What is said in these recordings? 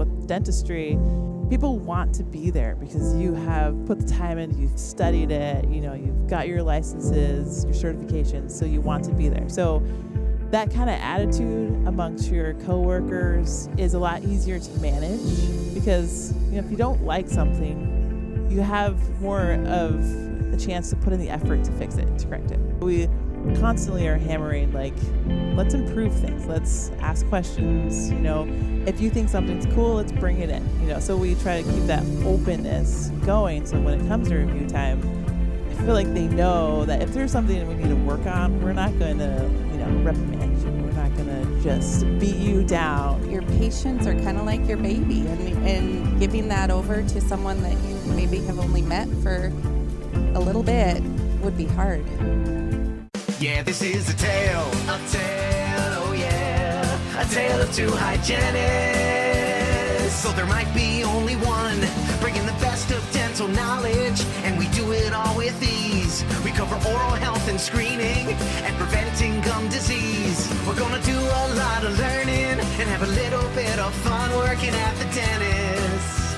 with dentistry, people want to be there because you have put the time in, you've studied it, you've got your licenses, your certifications, so you want to be there. So that kind of attitude amongst your coworkers is a lot easier to manage because, if you don't like something, you have more of a chance to put in the effort to fix it, to correct it. We constantly are hammering, let's improve things. Let's ask questions. If you think something's cool, let's bring it in. So we try to keep that openness going. So when it comes to review time, I feel like they know that if there's something that we need to work on, we're not going to, reprimand you. We're not going to just beat you down. Your patients are kind of like your baby, and giving that over to someone that you maybe have only met for a little bit would be hard. Yeah, this is a tale, oh yeah, a tale of two hygienists. So there might be only one, bringing the best of dental knowledge, and we do it all with ease. We cover oral health and screening, and preventing gum disease. We're gonna do a lot of learning, and have a little bit of fun working at the dentist.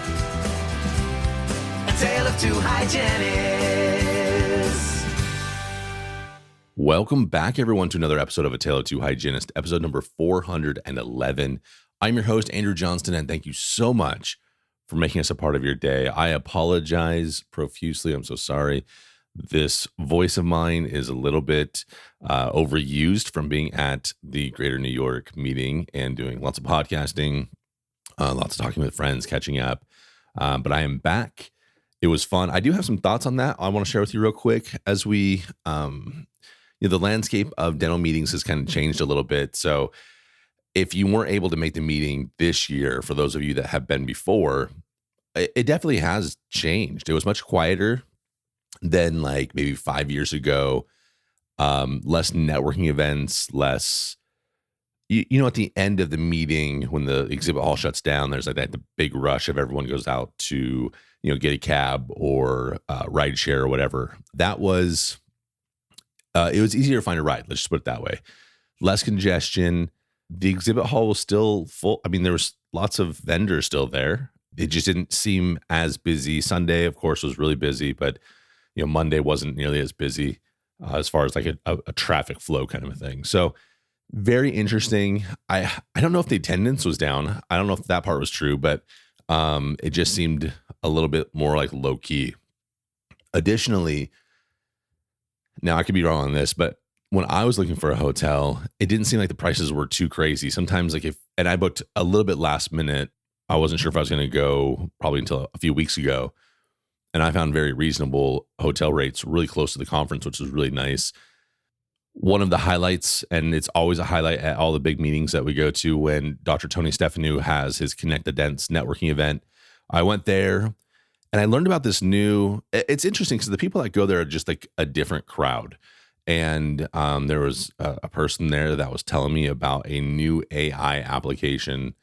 A tale of two hygienists. Welcome back, everyone, to another episode of A Tale of Two Hygienists, episode number 411. I'm your host, Andrew Johnston, and thank you so much for making us a part of your day. I apologize profusely. I'm so sorry. This voice of mine is a little bit overused from being at the Greater New York meeting and doing lots of podcasting, lots of talking with friends, catching up. But I am back. It was fun. I do have some thoughts on that I want to share with you real quick as we... the landscape of dental meetings has kind of changed a little bit. So if you weren't able to make the meeting this year, for those of you that have been before, it definitely has changed. It was much quieter than maybe 5 years ago. Less networking events, less, at the end of the meeting when the exhibit hall shuts down, there's the big rush of everyone goes out to, get a cab or ride share or whatever. That was... it was easier to find a ride. Let's just put it that way. Less congestion. The exhibit hall was still full. I mean, there was lots of vendors still there. It just didn't seem as busy. Sunday, of course, was really busy, but Monday wasn't nearly as busy as far as a traffic flow kind of a thing. So very interesting. I don't know if the attendance was down. I don't know if that part was true, but it just seemed a little bit more low key. Additionally, now, I could be wrong on this, but when I was looking for a hotel, it didn't seem like the prices were too crazy. Sometimes and I booked a little bit last minute. I wasn't sure if I was going to go probably until a few weeks ago. And I found very reasonable hotel rates really close to the conference, which was really nice. One of the highlights, and it's always a highlight at all the big meetings that we go to, when Dr. Tony Stefanu has his Connect the Dents networking event. I went there. And I learned about this it's interesting because the people that go there are just a different crowd. And there was a person there that was telling me about a new AI application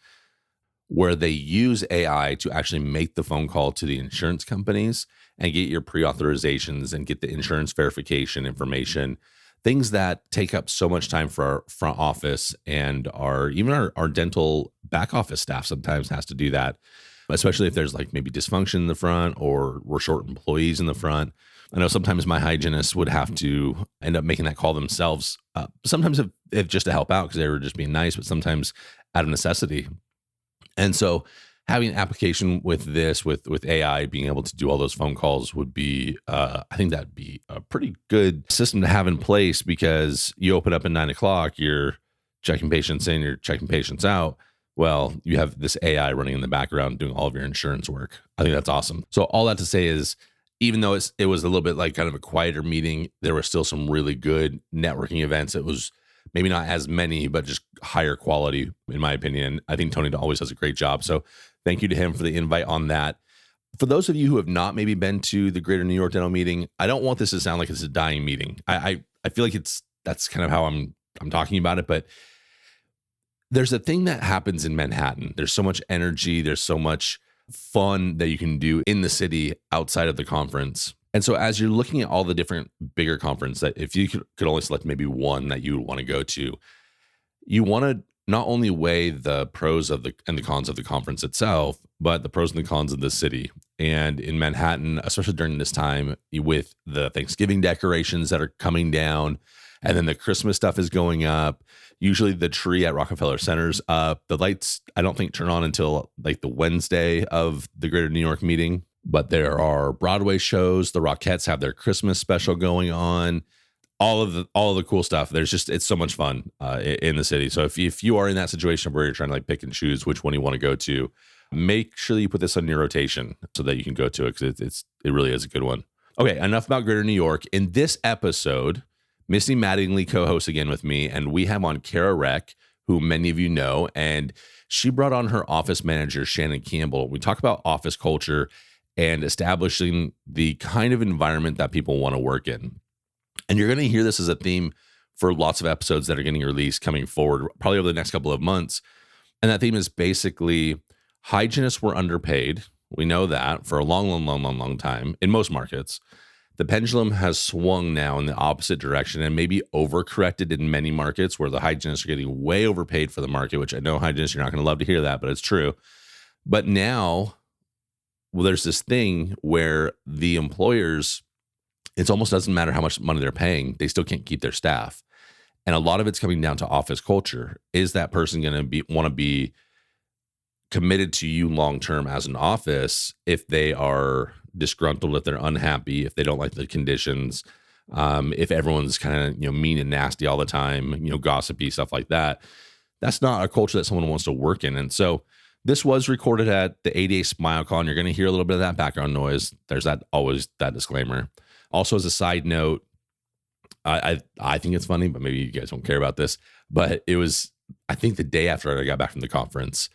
where they use AI to actually make the phone call to the insurance companies and get your pre-authorizations and get the insurance verification information, things that take up so much time for our front office and our dental back office staff sometimes has to do that. Especially if there's maybe dysfunction in the front or we're short employees in the front. I know sometimes my hygienists would have to end up making that call themselves. Sometimes if just to help out because they were just being nice, but sometimes out of necessity. And so having an application with this, with AI being able to do all those phone calls would be, I think that'd be a pretty good system to have in place, because you open up at 9:00, you're checking patients in, you're checking patients out. Well, you have this AI running in the background doing all of your insurance work. I think that's awesome. So all that to say is, even though it was a little bit kind of a quieter meeting, there were still some really good networking events. It was maybe not as many, but just higher quality, in my opinion. I think Tony always does a great job. So thank you to him for the invite on that. For those of you who have not maybe been to the Greater New York Dental Meeting, I don't want this to sound like it's a dying meeting. I feel like that's kind of how I'm talking about it, but there's a thing that happens in Manhattan. There's so much energy. There's so much fun that you can do in the city outside of the conference. And so as you're looking at all the different bigger conferences, that if you could only select maybe one that you would want to go to, you want to not only weigh the pros and the cons of the conference itself, but the pros and the cons of the city. And in Manhattan, especially during this time with the Thanksgiving decorations that are coming down, and then the Christmas stuff is going up. Usually the tree at Rockefeller Center's up. The lights, I don't think, turn on until like the Wednesday of the Greater New York meeting. But there are Broadway shows. The Rockettes have their Christmas special going on. All of the cool stuff. It's so much fun in the city. So if you are in that situation where you're trying to like pick and choose which one you want to go to, make sure that you put this on your rotation so that you can go to it, because it really is a good one. Okay, enough about Greater New York. In this episode, Misty Mattingly co-hosts again with me, and we have on Cara Reck, who many of you know, and she brought on her office manager, Shannon Campbell. We talk about office culture and establishing the kind of environment that people want to work in. And you're going to hear this as a theme for lots of episodes that are getting released coming forward, probably over the next couple of months. And that theme is basically hygienists were underpaid. We know that for a long time in most markets. The pendulum has swung now in the opposite direction and maybe overcorrected in many markets where the hygienists are getting way overpaid for the market, which I know hygienists, you're not going to love to hear that, but it's true. But now, well, there's this thing where the employers, it almost doesn't matter how much money they're paying, they still can't keep their staff. And a lot of it's coming down to office culture. Is that person going to want to be committed to you long-term as an office if they are disgruntled, if they're unhappy, if they don't like the conditions, if everyone's kind of, mean and nasty all the time, gossipy, stuff like that? That's not a culture that someone wants to work in. And so this was recorded at the ADA SmileCon. You're going to hear a little bit of that background noise. There's always that disclaimer. Also, as a side note, I think it's funny, but maybe you guys don't care about this, but it was, I think, the day after I got back from the conference,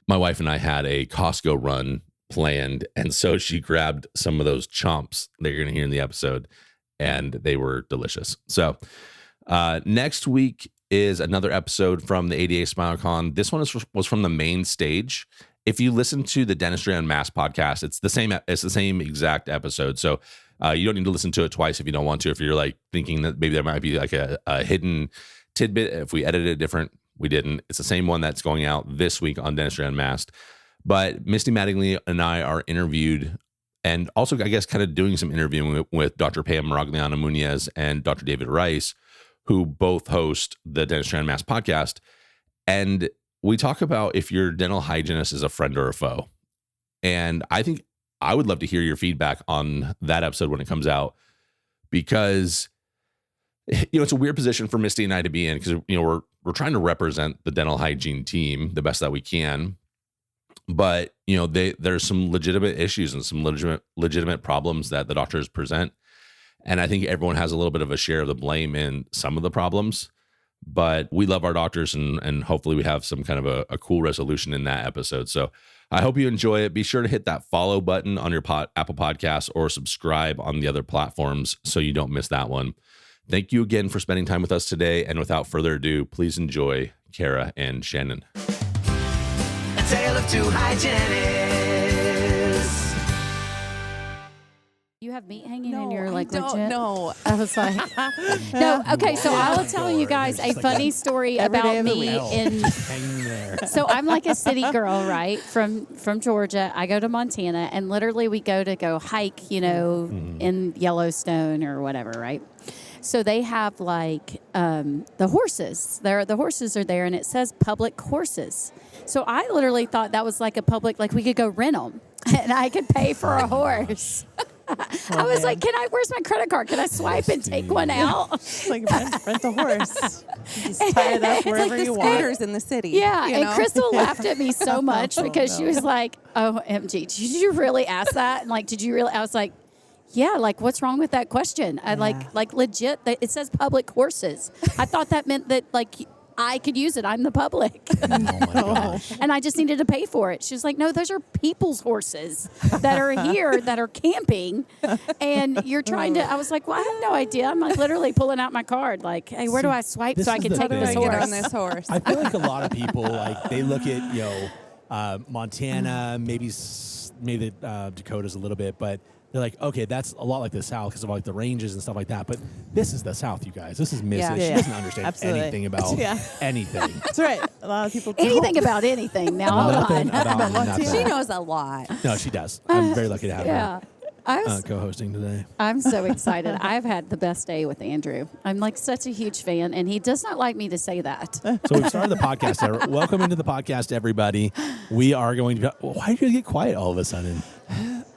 my wife and I had a Costco run planned. And so she grabbed some of those chomps that you're going to hear in the episode, and they were delicious. So next week is another episode from the ADA SmileCon. This one was from the main stage. If you listen to the Dentistry Unmasked podcast, it's the same exact episode. So you don't need to listen to it twice if you don't want to. If you're like thinking that maybe there might be like a hidden tidbit, if we edited it different, we didn't. It's the same one that's going out this week on Dentistry Unmasked. But Misty Mattingly and I are interviewed, and also, I guess, kind of doing some interviewing with Dr. Pam Maragliano Munoz and Dr. David Rice, who both host the Dentistry Unmasked podcast. And we talk about if your dental hygienist is a friend or a foe. And I think I would love to hear your feedback on that episode when it comes out, because it's a weird position for Misty and I to be in, because we're trying to represent the dental hygiene team the best that we can. But, there's some legitimate issues and some legitimate problems that the doctors present. And I think everyone has a little bit of a share of the blame in some of the problems. But we love our doctors, and hopefully we have some kind of a cool resolution in that episode. So I hope you enjoy it. Be sure to hit that follow button on your Apple Podcasts, or subscribe on the other platforms so you don't miss that one. Thank you again for spending time with us today. And without further ado, please enjoy Cara and Shannon. A tale of two hygienists. You have meat hanging in your legit? No. I was like, no. Okay, so I'll tell you guys a funny story about me. Hanging there. So I'm like a city girl, right? From Georgia, I go to Montana, and literally we go hike, in Yellowstone or whatever, right? So they have like the horses. The horses are there, and it says public horses. So I literally thought that was like a public, like we could go rent them, and I could pay for a horse. I was like, where's my credit card? Can I swipe and take one out? It's like rent a horse. Just tie it up wherever you want. Scooters in the city. Yeah, and Crystal laughed at me so much because she was like, OMG, did you really ask that? And did you really? I was like, yeah, what's wrong with that question? I like legit, it says public horses. I thought that meant that I could use it. I'm the public. Oh my gosh. And I just needed to pay for it. She was like, no, those are people's horses that are here that are camping. And you're trying to, I was like, well, I have no idea. I'm literally pulling out my card. Hey, where do I swipe so I can take this horse? Get on this horse. I feel like a lot of people, they look at, Montana, maybe the Dakotas a little bit, but they're like, okay, that's a lot like the South because of like the ranges and stuff like that. But this is the South, you guys. This is Missy. Yeah. She Yeah. doesn't understand Absolutely. anything about Yeah. anything. That's right. A lot of people don't. Anything about anything. Now, hold Nothing on. about Montana. nothing. She knows a lot. No, she does. I'm very lucky to have Yeah. her co-hosting today. I'm so excited. I've had the best day with Andrew. I'm like such a huge fan, and he does not like me to say that. So we've started the podcast. Welcome into the podcast, everybody. We are going to. Why did you get quiet all of a sudden?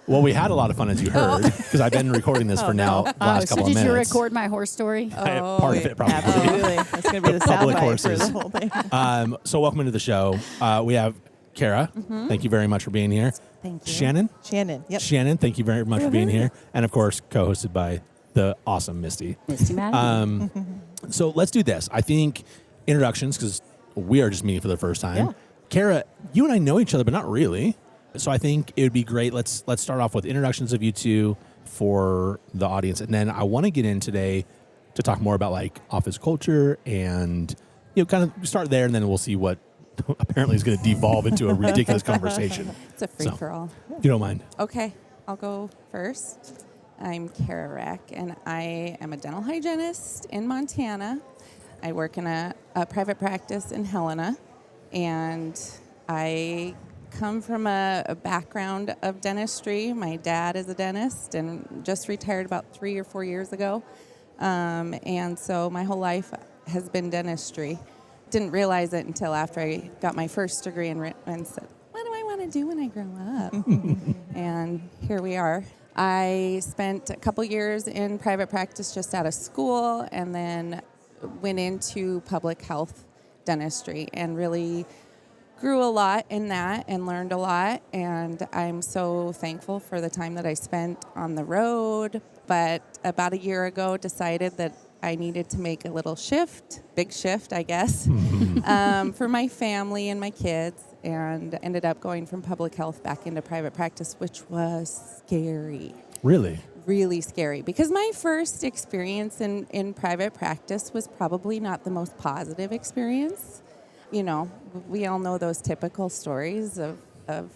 Well, we had a lot of fun, as you heard, because I've been recording this for now the last So couple did of you minutes. record my horse story? Part of it, probably. Absolutely. That's going to be the Public soundbite for horses. the whole thing. So welcome into the show. We have Cara. Thank you very much for being here. Thank you. Shannon. Shannon. Yep. Shannon, thank you very much for being here. And of course, co-hosted by the awesome Misty. Misty Madden. So let's do this. I think introductions, because we are just meeting for the first time. Yeah. Cara, you and I know each other, but not really. So I think it would be great. Let's start off with introductions of you two for the audience. And then I want to get in today to talk more about like office culture and, kind of start there, and then we'll see what apparently is going to devolve into a ridiculous conversation. It's a free-for-all. If you don't mind. Okay, I'll go first. I'm Cara Reck, and I am a dental hygienist in Montana. I work in a private practice in Helena, and I come from a background of dentistry. My dad is a dentist and just retired about 3 or 4 years ago, and so my whole life has been dentistry. Didn't realize it until after I got my first degree and said, what do I want to do when I grow up? And here we are. I spent a couple years in private practice just out of school, and then went into public health dentistry and really grew a lot in that and learned a lot. And I'm so thankful for the time that I spent on the road. But about a year ago, decided that I needed to make a little shift, big shift, I guess, for my family and my kids, and ended up going from public health back into private practice, which was scary. Really? Really scary, because my first experience in private practice was probably not the most positive experience. We all know those typical stories of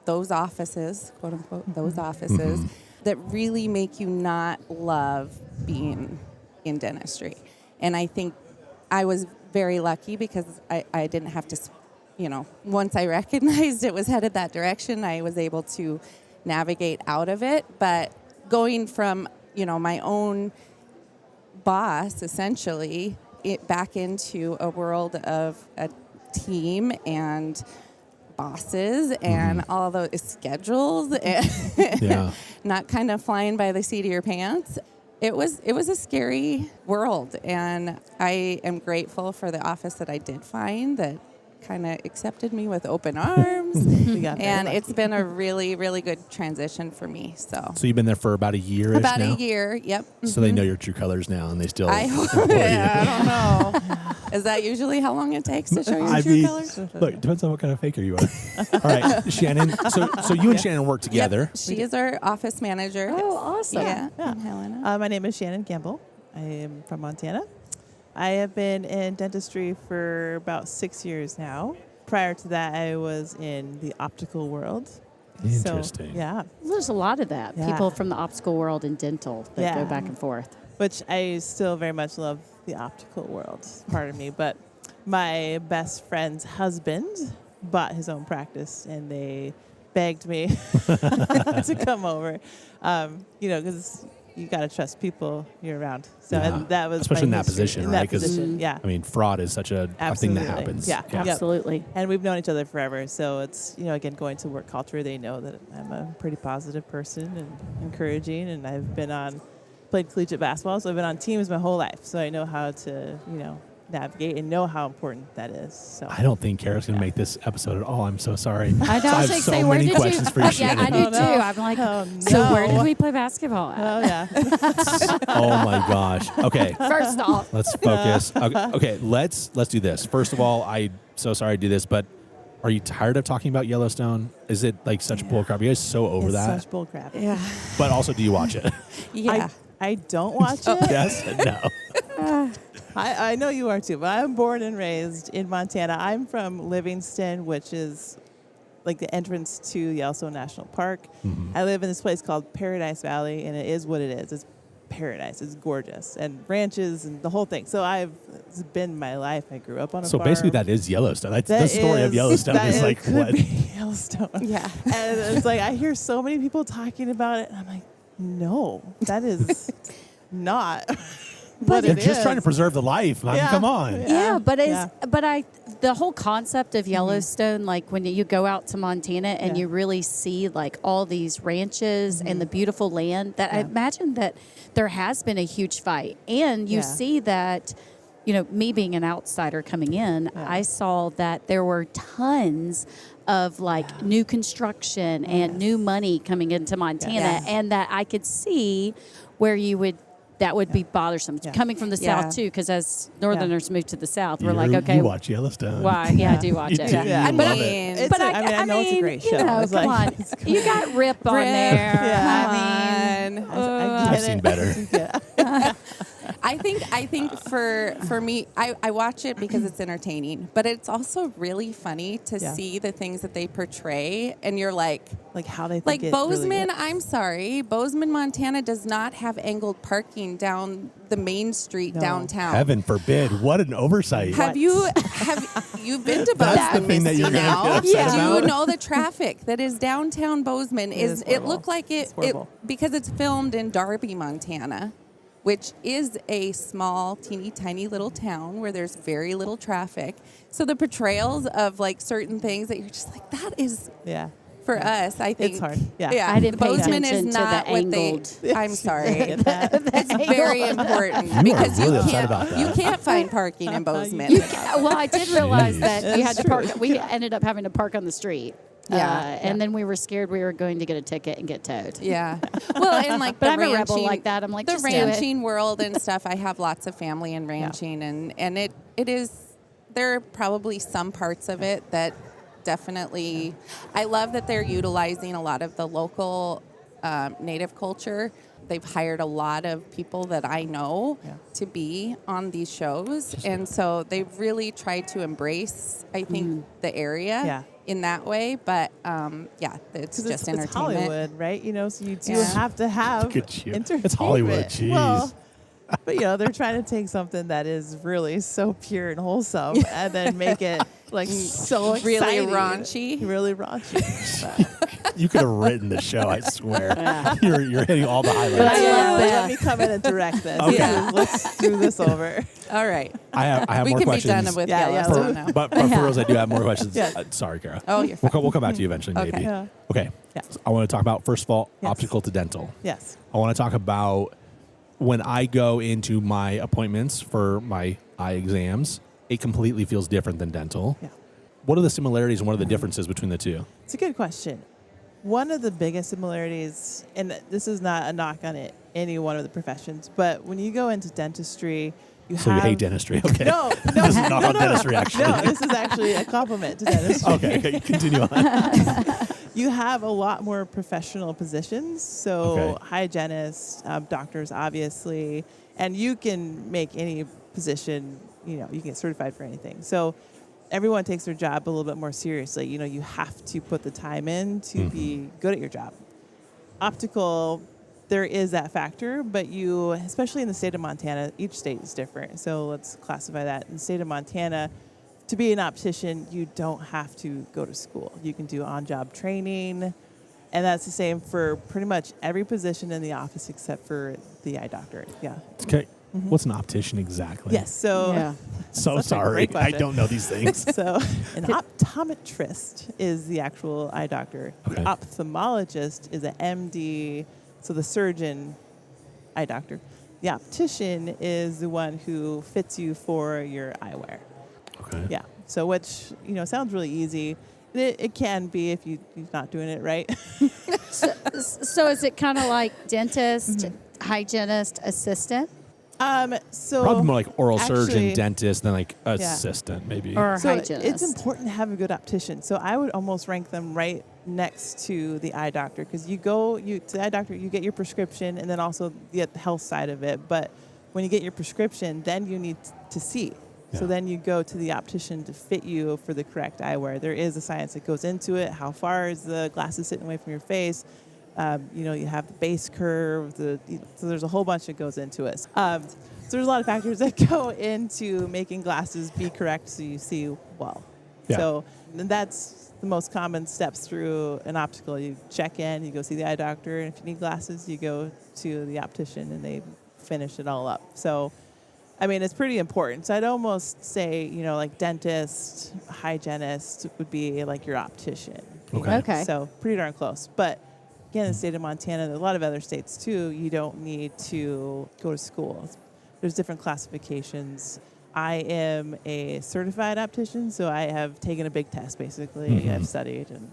those offices, quote unquote, those offices, that really make you not love being in dentistry. And I think I was very lucky because I didn't have to, once I recognized it was headed that direction, I was able to navigate out of it. But going from, my own boss, essentially, back into a world of a team and bosses and all those schedules and not kind of flying by the seat of your pants. It was a scary world, and I am grateful for the office that I did find that kind of accepted me with open arms. And it's been a really, really good transition for me. So you've been there for about a year-ish about now? a year, yep. So they know your true colors now, and they still I employ you. I don't know. Is that usually how long it takes to show your true colors? Look, it depends on what kind of faker you are. All right, Shannon. So you and Shannon work together. Yep. She is our office manager. Oh, awesome. Yeah, in Helena. My name is Shannon Campbell. I am from Montana. I have been in dentistry for about 6 years now. Prior to that, I was in the optical world. Interesting. So, yeah. There's a lot of that. Yeah. People from the optical world and dental that go back and forth. Which I still very much love the optical world, pardon me. But my best friend's husband bought his own practice, and they begged me to come over. Because you got to trust people you're around. So and that was especially in my that history. position, in right? that position, yeah. I mean, fraud is such a thing that Absolutely. happens. Yeah. Yep. Absolutely. And we've known each other forever. So it's, again, going to work culture, they know that I'm a pretty positive person and encouraging. And I've played collegiate basketball, so I've been on teams my whole life. So I know how to, navigate and know how important that is. So I don't think Cara's going to make this episode at all. I'm so sorry. I know. So I have was so say, where many did questions for you, Yeah, Shannon. I do too. I'm like, Oh, so no. where did we play basketball at? Oh, yeah. Oh my gosh. Okay. First off, Let's focus. Okay, let's do this. First of all, I'm so sorry to do this, but are you tired of talking about Yellowstone? Is it like such bullcrap? Are you guys so over It's that? such bull crap. Yeah. But also, do you watch it? Yeah. I don't watch it. Yes and no. I know you are too, but I'm born and raised in Montana. I'm from Livingston, which is like the entrance to Yellowstone National Park. Mm-hmm. I live in this place called Paradise Valley, and it is what it is. It's paradise. It's gorgeous, and ranches and the whole thing. So it's been my life. I grew up on a So farm. basically, that is Yellowstone. That's the That story of is- Yellowstone. that Is like could what? be Yellowstone. Yeah. And it's like I hear so many people talking about it, and I'm like, no, that is not what They're it just is. trying to preserve the life. I mean, Yeah. come on. Yeah, but Yeah. the whole concept of Yellowstone, like when you go out to Montana and Yeah. you really see like all these ranches and the beautiful land, that I Yeah. imagine that there has been a huge fight, and you Yeah. see that. You know, me being an outsider coming in, Yeah. I saw that there were tons of like new construction and new money coming into Montana, Yes. and that I could see where that would be bothersome Yeah. coming from the Yeah. south too, because as Northerners move to the south, we're You're- like, okay, you watch Yellowstone. why? Yeah, I do watch You it. do. Yeah. You But love I it. mean, It's But I know it's a great show. You know, It's come like- on, you got Rip on Rip. there. Yeah. I mean, I I've get seen it. better. Yeah. I think for me, I watch it because it's entertaining, but it's also really funny to Yeah. see the things that they portray, and you're like Like how they think like it Bozeman. Really is. I'm sorry, Bozeman, Montana does not have angled parking down the main street No. downtown. Heaven forbid. What an oversight. Have you been to That's Bozeman? the thing that you're Misty, gonna get now? upset Do about? you know the traffic that is downtown Bozeman? is It horrible. looked like It's it horrible. because it's filmed in Darby, Montana, which is a small, teeny tiny little town where there's very little traffic. So the portrayals of like certain things that you're just like, that is Yeah. for us. I think It's hard. Yeah. I didn't pay Bozeman attention is to the not what angled. they. I'm sorry. That- It's very important You are because really you upset can't about that. you can't find parking in Bozeman. well, I did realize that we had That's to park. true. We ended up having to park on the street. Yeah. And then we were scared we were going to get a ticket and get towed. Yeah. Well, and like But the I'm a rebel ranching- like that. I'm like, the just do it. ranching world and stuff. I have lots of family in ranching, and it is. There are probably some parts of it that definitely. I love that they're utilizing a lot of the local native culture. They've hired a lot of people that I know to be on these shows, and so they really try to embrace, I think, the area. Yeah. In that way, but it's 'Cause just it's entertainment. Hollywood, right? You know, so you do Yeah. have to have Look at you. entertainment. It's Hollywood, jeez. Well, but they're trying to take something that is really so pure and wholesome and then make it like so Really exciting. raunchy. Really raunchy. You could have written the show, I swear. You're hitting all the But I highlights. love Let that. me come in and direct this. Okay. Yeah. Let's do this over. All right. I have We more can questions. be done with Yeah, yeah, Yellowstone let's- now. But for reals, I do have more questions. Yes. Sorry, Cara. Oh, you're We'll come back to you eventually, Okay. maybe. Yeah. Okay. Yeah. So I want to talk about, first of all, Yes. optical to dental. Yes. I want to talk about when I go into my appointments for my eye exams, it completely feels different than dental. Yeah. What are the similarities and what are the differences between the two? It's a good question. One of the biggest similarities, and this is not a knock on it, any one of the professions, but when you go into dentistry, you So have... you hate dentistry, okay? No, This is not on dentistry, actually. No, this is actually a compliment to dentistry. Okay, continue on. You have a lot more professional positions, so Okay. hygienists, doctors, obviously, and you can make any position, you can get certified for anything. So everyone takes their job a little bit more seriously. You have to put the time in to be good at your job. Optical, there is that factor, but you, especially in the state of Montana, each state is different. So let's classify that. In the state of Montana, to be an optician, you don't have to go to school. You can do on-job training, and that's the same for pretty much every position in the office except for the eye doctor. Yeah. Okay. What's an optician exactly? Yes. So, Yeah. So That's a sorry. great I question. don't know these things. so an optometrist is the actual eye doctor. Okay. The ophthalmologist is an MD, so the surgeon eye doctor. The optician is the one who fits you for your eyewear. Okay. Yeah. So which, sounds really easy. It can be if you're not doing it right. So is it kind of like dentist, hygienist, assistant? So Probably more like oral surgeon, actually- dentist, than like assistant, maybe. Or So hygienist? it's important to have a good optician. So I would almost rank them right next to the eye doctor because you to the eye doctor, you get your prescription and then also you get the health side of it. But when you get your prescription, then you need to see. So then you go to the optician to fit you for the correct eyewear. There is a science that goes into it. How far is the glasses sitting away from your face? You have the base curve. So there's a whole bunch that goes into it. So there's a lot of factors that go into making glasses be correct so you see well. Yeah. So that's the most common steps through an optical. You check in, you go see the eye doctor, and if you need glasses, you go to the optician and they finish it all up. So, I mean, it's pretty important. So I'd almost say, like dentist, hygienist would be like your optician. Okay. Okay. So pretty darn close. But again, in the state of Montana, and a lot of other states too, you don't need to go to school. There's different classifications. I am a certified optician, so I have taken a big test, basically. I've studied and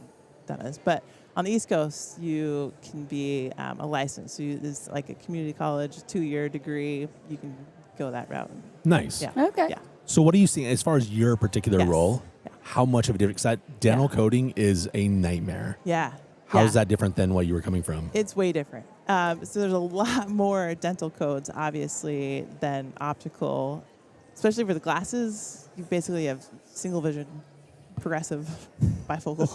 done this. But on the East Coast, you can be a licensed. So it's like a community college, 2-year degree. You can go that route. Nice. Yeah. Okay. Yeah. So what are you seeing as far as your particular Yes. role? Yeah. How much of a difference? Because dental Yeah. coding is a nightmare. Yeah. How yeah. is that different than what you were coming from? It's way different. So there's a lot more dental codes, obviously, than optical. Especially for the glasses, you basically have single vision, progressive, bifocal.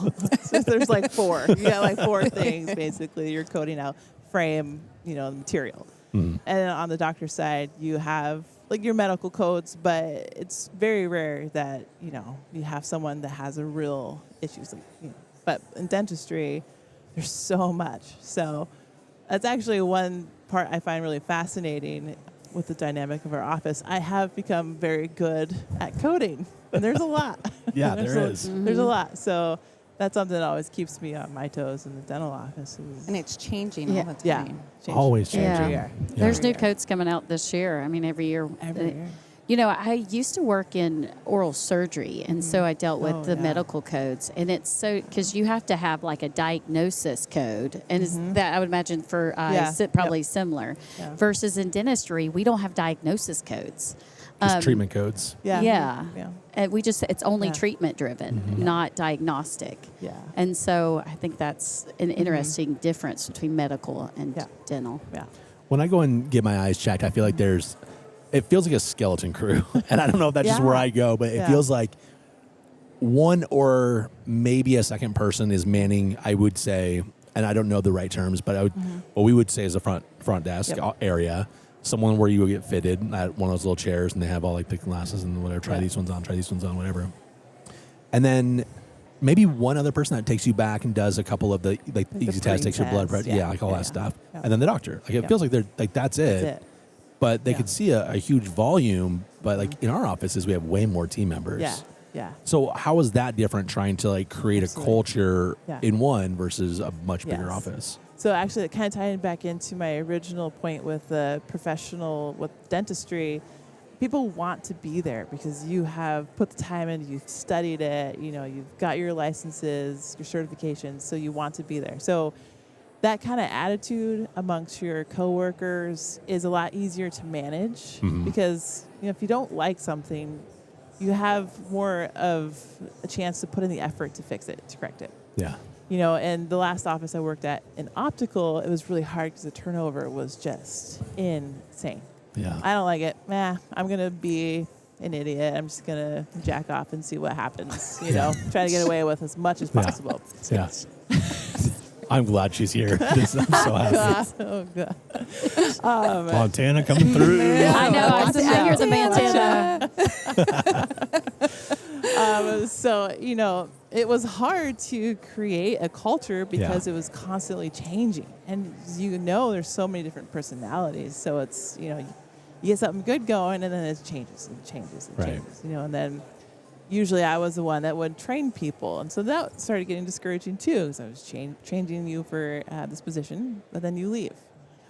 So there's like 4. You got like 4 things, basically. You're coding out frame, the material. And then on the doctor side, you have like your medical codes, but it's very rare that, you have someone that has a real issue. So, but in dentistry, there's so much. So that's actually one part I find really fascinating with the dynamic of our office. I have become very good at coding, and there's a lot. Yeah, there's there is. There's a lot. So that's something that always keeps me on my toes in the dental office. And it's changing all the time. Yeah. Always changing. Every Yeah. year. There's Every new year. codes coming out this year. I mean, every year. Every year. I used to work in oral surgery, and so I dealt with Oh, the yeah. medical codes. And it's so, because you have to have like a diagnosis code. And it's that I would imagine for eyes, Yeah. probably similar. Yeah. Versus in dentistry, we don't have diagnosis codes. Just treatment codes. Yeah. Yeah. Yeah. And it's only Yeah. treatment driven, not diagnostic. Yeah. And so I think that's an interesting difference between medical and Yeah. dental. Yeah. When I go and get my eyes checked, I feel like it feels like a skeleton crew. And I don't know if that's just Yeah. where I go, but it Yeah. feels like one or maybe a second person is manning, I would say, and I don't know the right terms, but what we would say is a front desk Yep. area. Someone where you would get fitted at one of those little chairs and they have all like the glasses and whatever, try Yeah. these ones on, whatever. And then maybe one other person that takes you back and does a couple of the like the easy tests, takes your blood pre-tests, pressure, yeah. like all Yeah. that stuff. Yeah. And then the doctor. Like it Yeah. feels like they're like that's it. That's it. But they Yeah. could see a huge volume. But like in our offices, we have way more team members. Yeah. Yeah. So how is that different trying to like create Absolutely. a culture Yeah. in one versus a much bigger Yes. office? So actually, it kind of tying back into my original point with the with dentistry. People want to be there because you have put the time in, you've studied it, you've got your licenses, your certifications, so you want to be there. So that kind of attitude amongst your coworkers is a lot easier to manage because if you don't like something, you have more of a chance to put in the effort to fix it, to correct it. Yeah. And the last office I worked at in optical, it was really hard because the turnover was just insane. Yeah. I don't like it. I'm going to be an idiot. I'm just going to jack off and see what happens, try to get away with as much as Yeah. possible. Yeah. I'm glad she's here. I'm so happy. Oh, God. Montana coming through. I know. I hear the Montana. So, it was hard to create a culture because it was constantly changing. And there's so many different personalities. So it's, you get something good going and then it changes and changes and Right. changes, and then usually I was the one that would train people. And so that started getting discouraging too because I was changing you for this position, but then you leave.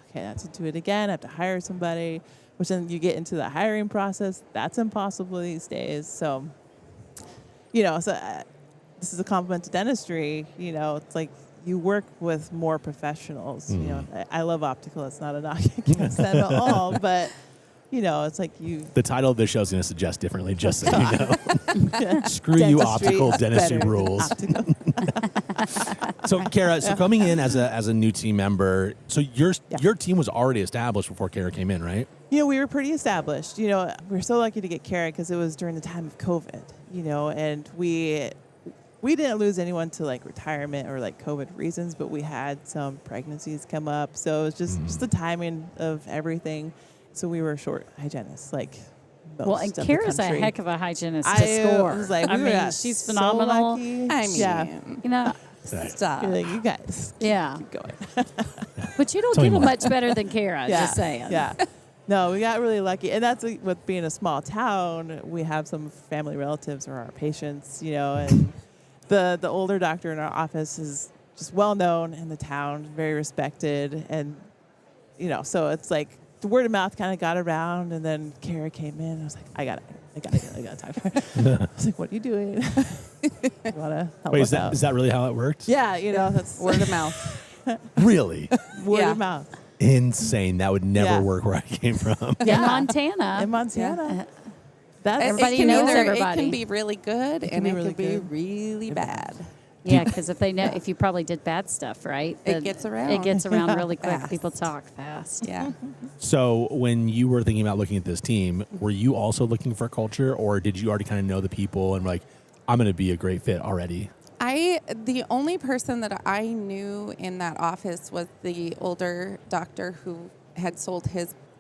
Okay, I have to do it again. I have to hire somebody, which then you get into the hiring process. That's impossible these days. So, this is a compliment to dentistry. It's like you work with more professionals. I love optical. It's not a knock against them at all. But, it's like you. The title of the show is going to suggest differently, just so you know. Screw you, Dentistry optical is dentistry better. rules. Optical. So, Cara, coming in as a new team member, so your team was already established before Cara came in, right? We were pretty established. We were so lucky to get Cara because it was during the time of COVID. And we didn't lose anyone to like retirement or like COVID reasons, but we had some pregnancies come up. So it was just the timing of everything. So we were short hygienists, like most Well, and of the Cara's a country. heck of a hygienist to score. I was like, I we mean, got she's so phenomenal. lucky. I mean, yeah. stop. You're like, you guys, Yeah. keep going. But you don't Tell me get it more. much better than Cara, just saying. Yeah. No, we got really lucky. And that's with being a small town, we have some family relatives or our patients, and the older doctor in our office is just well known in the town, very respected. And, so it's like the word of mouth kind of got around. And then Cara came in. I was like, I got to talk to her. I was like, what are you doing? You want to help Wait, us out? is that really how it worked? Yeah, that's Word of mouth. Really? word Yeah. of mouth. Insane. That would never Yeah. work where I came from. In Montana. In Montana. That's Everybody it can knows either, everybody. It can be really good and be it really can be good. really bad. Yeah, because if you probably did bad stuff, right? It gets around. It gets around really quick. Fast. People talk fast. Yeah. So when you were thinking about looking at this team, were you also looking for culture, or did you already kind of know the people and like, I'm going to be a great fit already? The only person that I knew in that office was the older doctor who had sold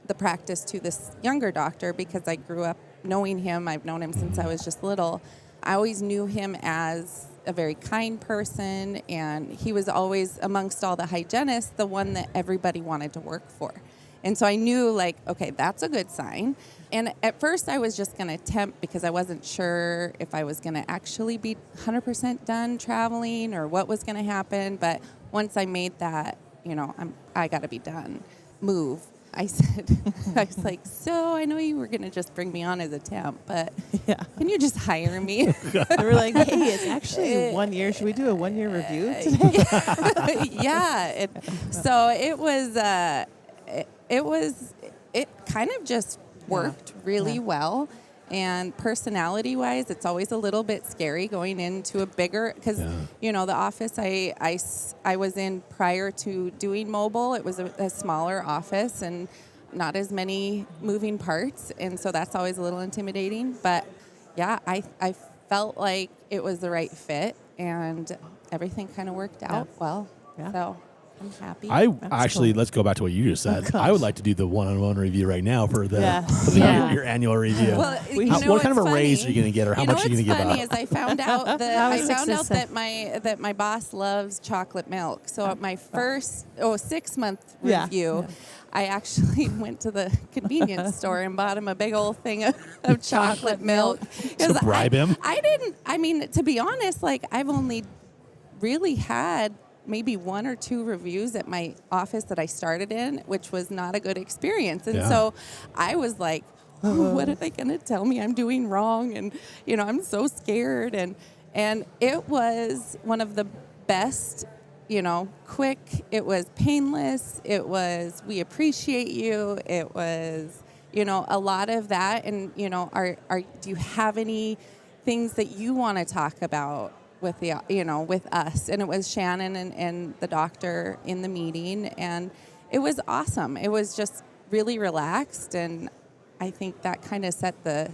the practice to this younger doctor because I grew up knowing him. I've known him since I was just little. I always knew him as a very kind person, and he was always, amongst all the hygienists, the one that everybody wanted to work for. And so I knew, like, okay, that's a good sign. And at first I was just going to temp because I wasn't sure if I was going to actually be 100% done traveling or what was going to happen. But once I made that, I got to be done move, I said, I was like, so I know you were going to just bring me on as a temp, but can you just hire me? They were like, hey, it's actually 1 year. Should we do a 1 year review today? Yeah. So it kind of just worked really well. And personality-wise, it's always a little bit scary going into a bigger, because, the office I was in prior to doing mobile, it was a smaller office and not as many moving parts. And so that's always a little intimidating. But, yeah, I felt like it was the right fit, and everything kind of worked out well. Yeah. So I'm happy. Actually, let's go back to what you just said. I would like to do the one-on-one review right now for your annual review. Well, what kind of a what's raise funny? are you going to get, or how much are you going to give What's funny up? is I found out successful. that my boss loves chocolate milk. So at my first 6-month review, I actually went to the convenience store and bought him a big old thing of chocolate milk. To bribe him? To be honest, like, I've only really had maybe 1 or 2 reviews at my office that I started in, which was not a good experience. And so I was like, what are they going to tell me I'm doing wrong? And, I'm so scared. And it was one of the best, quick. It was painless. It was, we appreciate you. It was, a lot of that. And, do you have any things that you want to talk about with with us? And it was Shannon and the doctor in the meeting, and it was awesome. It was just really relaxed, and I think that kind of set the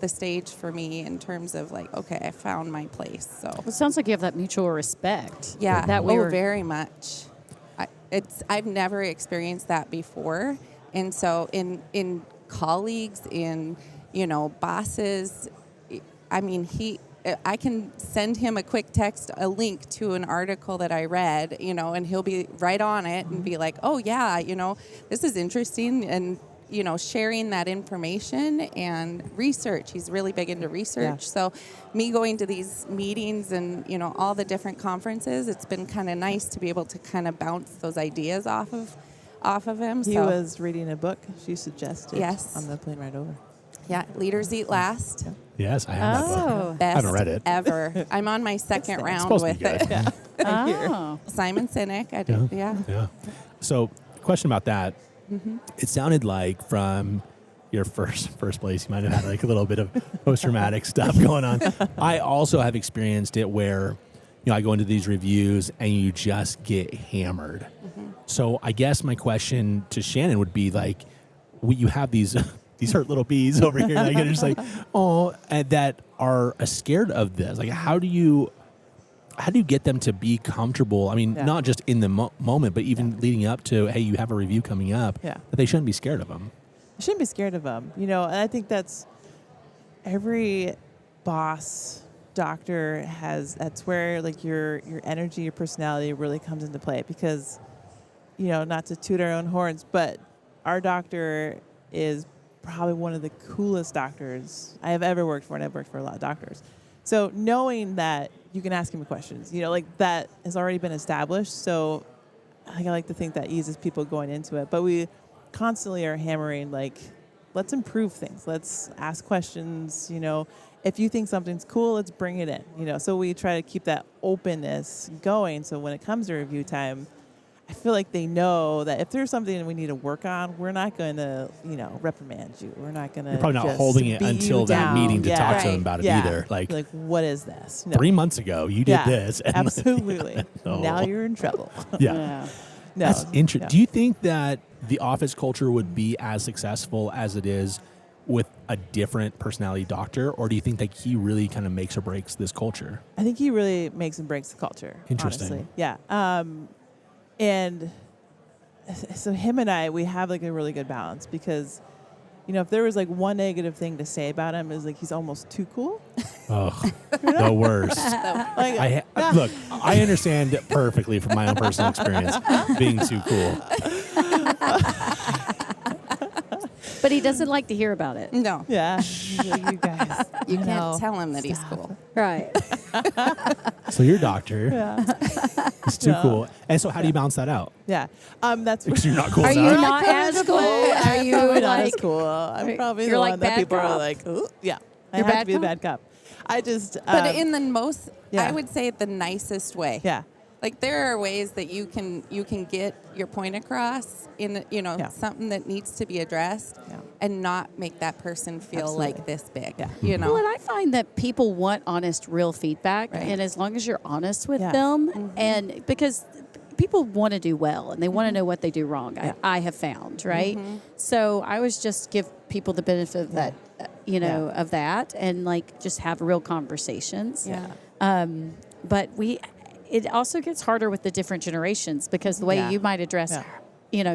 stage for me in terms of like, okay, I found my place. So It sounds like you have that mutual respect. yeah, That we were very much. I've never experienced that before, and so in colleagues, in bosses, I can send him a quick text, a link to an article that I read, and he'll be right on it and be like, oh yeah, this is interesting, and sharing that information and research. He's really big into research. Yeah. So me going to these meetings and, all the different conferences, it's been kind of nice to be able to kind of bounce those ideas off of him. He was reading a book she suggested Yes. on the plane ride over. Yeah, Leaders Eat Last. Yes, I have that book. Oh. Best haven't read it. ever. I'm on my second It's round supposed to with be good. it. Oh. Simon Sinek. I did, yeah. Yeah. So, question about that. It sounded like from your first place. You might have had like a little bit of post-traumatic stuff going on. I also have experienced it where, I go into these reviews and you just get hammered. So I guess my question to Shannon would be like, you have these hurt little bees over here that are just like, oh, and that are scared of this. Like, how do you get them to be comfortable? I mean, not just in the moment, but even leading up to, hey, you have a review coming up, that they shouldn't be scared of them. You shouldn't be scared of them, and I think that's every boss doctor that's where like your energy, your personality really comes into play, because, not to toot our own horns, but our doctor is probably one of the coolest doctors I have ever worked for, and I've worked for a lot of doctors. So knowing that you can ask him questions, like that has already been established. So I like to think that eases people going into it. But we constantly are hammering, like, let's improve things. Let's ask questions. If you think something's cool, let's bring it in. So we try to keep that openness going. So when it comes to review time, I feel like they know that if there's something that we need to work on, we're not going to, reprimand you. We're not going to. You're probably not holding it until that meeting to talk to them about it either. Like, what is this? 3 months ago, you did this. And absolutely. Now you're in trouble. No. That's interesting. Do you think that the office culture would be as successful as it is with a different personality doctor, or do you think that he really kind of makes or breaks this culture? I think he really makes and breaks the culture. Interesting. Honestly. Yeah. And so him and I, we have like a really good balance, because, if there was like one negative thing to say about him, is like he's almost too cool. Oh, the worst. Look, I understand perfectly from my own personal experience being too cool. But he doesn't like to hear about it. No. Yeah. You guys. You can't tell him that he's cool. Right. So your doctor is too cool. And so how do you balance that out? Yeah. That's because you're not cool Are enough. you not as cool? Are you probably not like as cool? I'm probably you're the like one that bad people cop? are like, ooh, yeah. You're I have bad to be the cop? bad cop. I just. But in the most, yeah. I would say the nicest way. Yeah. Like, there are ways that you can get your point across in something that needs to be addressed, and not make that person feel like this big. Yeah. Well, and I find that people want honest, real feedback, and as long as you're honest with them, and because people want to do well and they want to know what they do wrong, I have found, right? So I always just give people the benefit of that, of that, and like just have real conversations. But it also gets harder with the different generations, because the way you might address,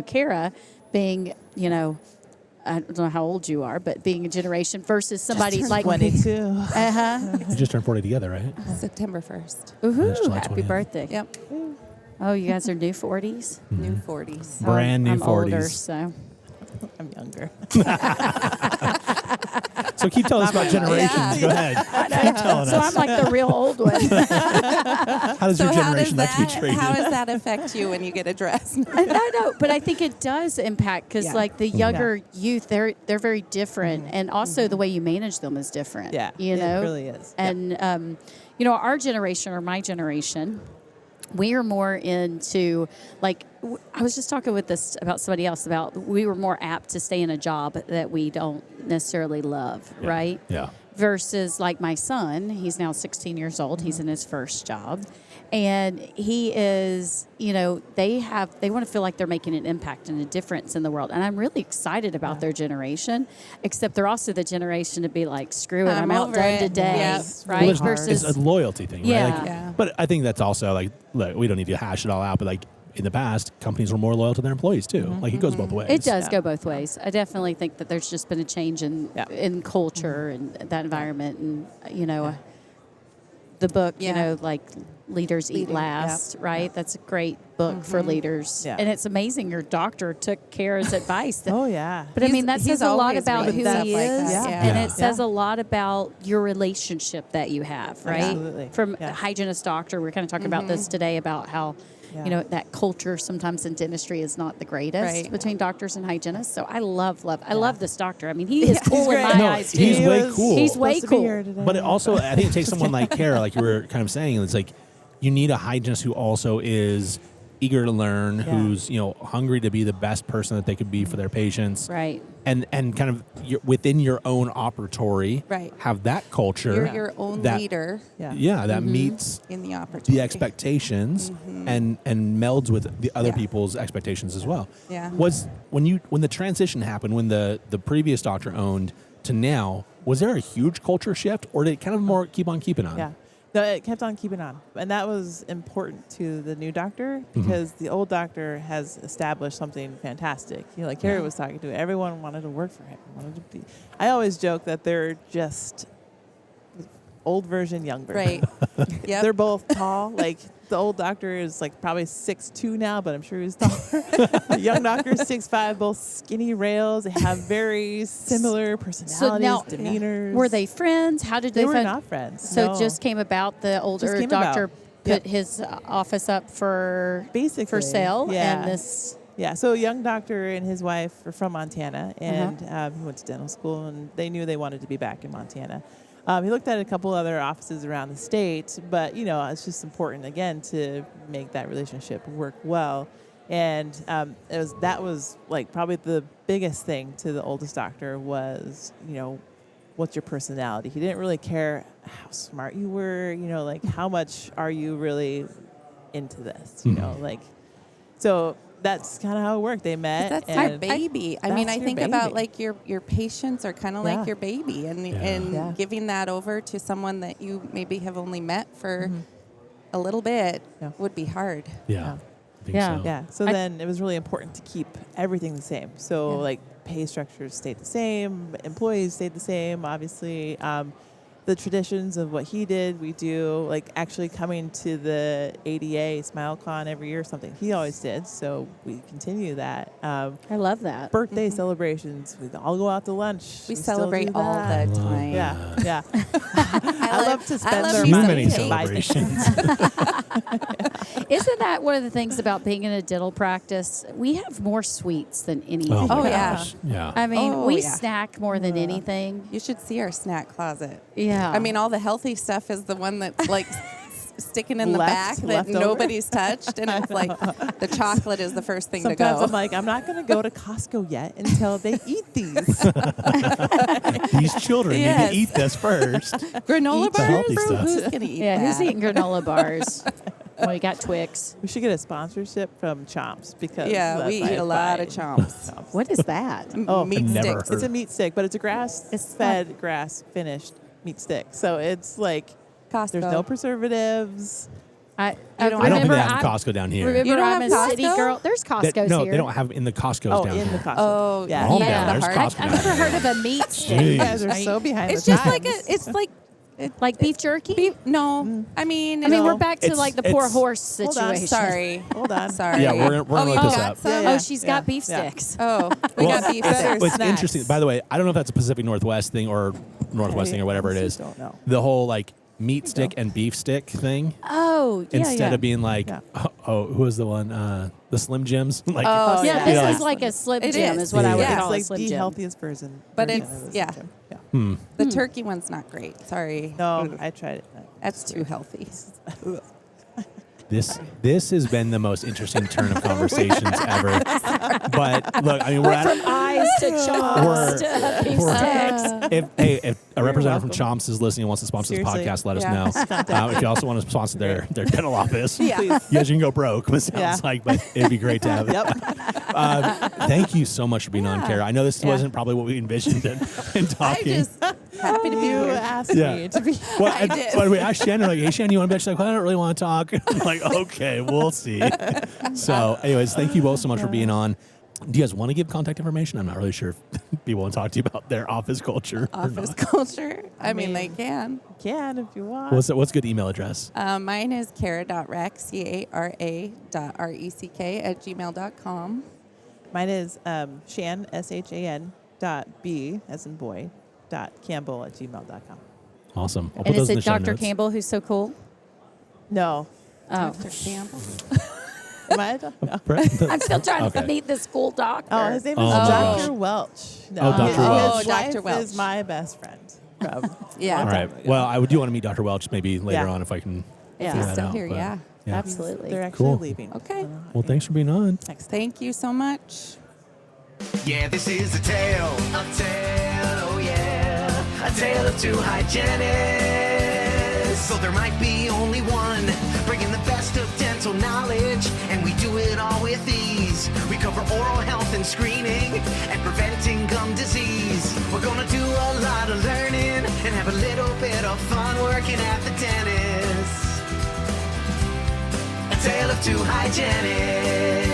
Cara being, I don't know how old you are, but being a generation versus somebody like 22. You just turned 40 together, right? September 1st. Ooh, July happy 20th. birthday. Yep. Oh, you guys are new 40s? New 40s. Brand new I'm 40s. older, so. I'm younger. So keep telling us about generations. Go ahead. Keep telling So us. I'm like the real old one. How does your generation like to be treated? How does that affect you when you get addressed? I know, but I think it does impact, because like the younger youth, they're very different, and also the way you manage them is different. Yeah, you know, it really is. And our generation, or my generation, we are more into, like, I was just talking with this about somebody else about, we were more apt to stay in a job that we don't necessarily love, right? Yeah. Versus like my son, he's now 16 years old. He's in his first job. And he is, they want to feel like they're making an impact and a difference in the world. And I'm really excited about their generation, except they're also the generation to be like, screw it, I'm over outdone it. today, Yep. right? Well, Versus, it's a loyalty thing, right? Yeah. Like, Yeah. But I think that's also like, look, we don't need to hash it all out, but like in the past, companies were more loyal to their employees too. Like it goes both ways. it does go both ways. I definitely think that there's just been a change in culture and that environment, and the book, like Leaders Eat Last, right? That's a great book for leaders. Yeah. And it's amazing your doctor took Cara's advice. Oh, yeah. But I mean, that He's says a lot always about written who stuff he like is, that. Yeah. and Yeah. it says a lot about your relationship that you have, right? Absolutely. From Yeah. hygienist doctor, we're kind of talking about this today, about how that culture sometimes in dentistry is not the greatest between doctors and hygienists. So I love this doctor. I mean, he is cool in my No, eyes too. he's way cool. He's way Supposed to be cool. here today. But it also, I think it takes someone like Cara, like you were kind of saying, it's like you need a hygienist who also is eager to learn, who's hungry to be the best person that they could be for their patients, Right. and kind of within your own operatory, Right. have that culture. You're your own leader that meets in the operatory. the expectations and melds with the other people's expectations as well. Yeah. Was when the transition happened, when the previous doctor owned to now, was there a huge culture shift, or did it kind of more keep on keeping on? Yeah. No, it kept on keeping on. And that was important to the new doctor because the old doctor has established something fantastic. Like Cara was talking to, everyone wanted to work for him. I always joke that they're just old version, young version. Right. Yep. They're both tall. Like the old doctor is like probably 6'2" now, but I'm sure he's taller. The young doctor is 6'5", both skinny rails. They have very similar personalities, demeanors. Were they friends? How did They were find- not friends. So no. it just came about. The older came doctor about. put his office up for Basically, for sale, yeah. and this. Yeah, so a young doctor and his wife are from Montana, and he went to dental school, and they knew they wanted to be back in Montana. He looked at a couple other offices around the state, but, it's just important, again, to make that relationship work well. And that was like probably the biggest thing to the oldest doctor was, what's your personality? He didn't really care how smart you were, like how much are you really into this, so that's kind of how it worked. They met. That's and your baby. I that's think your about baby. like your patients are kind of like your baby, and giving that over to someone that you maybe have only met for a little bit would be hard. Yeah. I think Yeah. so. Yeah. So then it was really important to keep everything the same. So like pay structures stayed the same, employees stayed the same, obviously. The traditions of what he did, we do, like actually coming to the ADA SmileCon every year or something. He always did, so we continue that. I love that. Birthday celebrations, we all go out to lunch. We still celebrate do all that. the time. Yeah. I love to spend their Too money. many Too celebrations. Isn't that one of the things about being in a dental practice? We have more sweets than anything. Oh, my Oh, yeah. gosh. Yeah. I mean, Oh, we yeah. snack more than anything. You should see our snack closet. Yeah. I mean, all the healthy stuff is the one that's like sticking in the Left- back that left over. nobody's touched, and it's like the chocolate is the first thing Sometimes to go. I'm like, I'm not going to go to Costco yet until they eat these. These children need Yes. to eat this first. Granola Eat the bars? healthy stuff. Who's going to eat yeah, that? who's eating granola bars? Well, you got Twix. We should get a sponsorship from Chomps because Yeah, that's we my eat a lot of fine. chomps. What is that? Oh, Meat I've never sticks. heard. It's a meat stick, but it's a grass-fed, grass-finished meat stick. So it's like Costco. there's no preservatives. I I don't think remember they have I'm- Costco down here. Remember, You don't I'm have a city Costco? girl. There's Costco's No, here. they don't have in the Costco's Oh, down in here. the Costco. Oh, yeah. Oh, yeah. yeah, there's The Costco heart. I've down never here. heard of a meat You stick. guys are so behind It's the just times. like Like beef jerky? no. I mean, we're back to It's- like the poor it's- horse Hold on, situation. sorry. Hold on. Sorry. Yeah, we're gonna you look this got up. some? Yeah, Oh, she's got beef yeah. sticks. Oh, we got beef better sticks. It's snacks. interesting. By the way, I don't know if that's a Pacific Northwest thing or Northwest thing or whatever it is. Don't know. The whole like meat stick and beef stick thing. Oh, yeah, Instead yeah. of being like, Yeah. who was the one? The Slim Jims. Like, Oh, yeah, yeah. this Yeah. is like a Slim It Jim, is. is what I would Yeah. call a It's Slim like the Jim. healthiest version. But version it's- of a Slim yeah. Jim. Yeah. The turkey one's not great. Sorry. No, I tried it. That's too healthy. this has been the most interesting turn of conversations ever. But look, I mean, we're at. Eyes to chops to beef sticks. If a representative from welcome. Chomps is listening and wants to sponsor Seriously. this podcast, let us Yeah. know. If you also want to sponsor their dental office, Yeah. Please. you guys can go broke. It sounds Yeah. like, but it'd be great to have. Yep. Thank you so much for being on, Cara. I know this wasn't probably what we envisioned in I talking. just happy to be You here. asked Yeah. me to be. Well, I did. But we asked Shannon, like, hey, Shannon, you want to be? She's like, well, I don't really want to talk. I'm like, okay, we'll see. So, anyways, thank you both so much for being on. Do you guys want to give contact information? I'm not really sure if people want to talk to you about their office culture. or Office not. culture. I mean, mean- they can. Can if you want. What's a good email address? Mine is Cara.Reck, Cara.Reck@gmail.com. Mine is Shan, Shan, .b, as in boy, .campbell@gmail.com. Awesome. I'll put And those is in the it show Dr. notes. Campbell who's so cool? No. Oh, Dr. Campbell. Am I? No. I'm still trying Okay. to meet this cool doctor. Oh, his name is Oh, Dr. Welch. No, Oh, Dr. his, Welch. His Oh, wife Dr. Welch. is my best friend. From Yeah. All right. Well, I do want to meet Dr. Welch maybe later Yeah. on if I can Yeah. figure He's that still out. here, but- yeah. Yeah. Absolutely. They're actually Cool. leaving. Okay. Well, thanks for being on. Next. Thank you so much. Yeah, this is a tale, oh yeah, a tale of two hygienists. So there might be only one, bringing the best of dental knowledge, and we do it all with ease. We cover oral health and screening, and preventing gum disease. We're gonna do a lot of learning, and have a little bit of fun working at the dentist. A tale of two hygienists.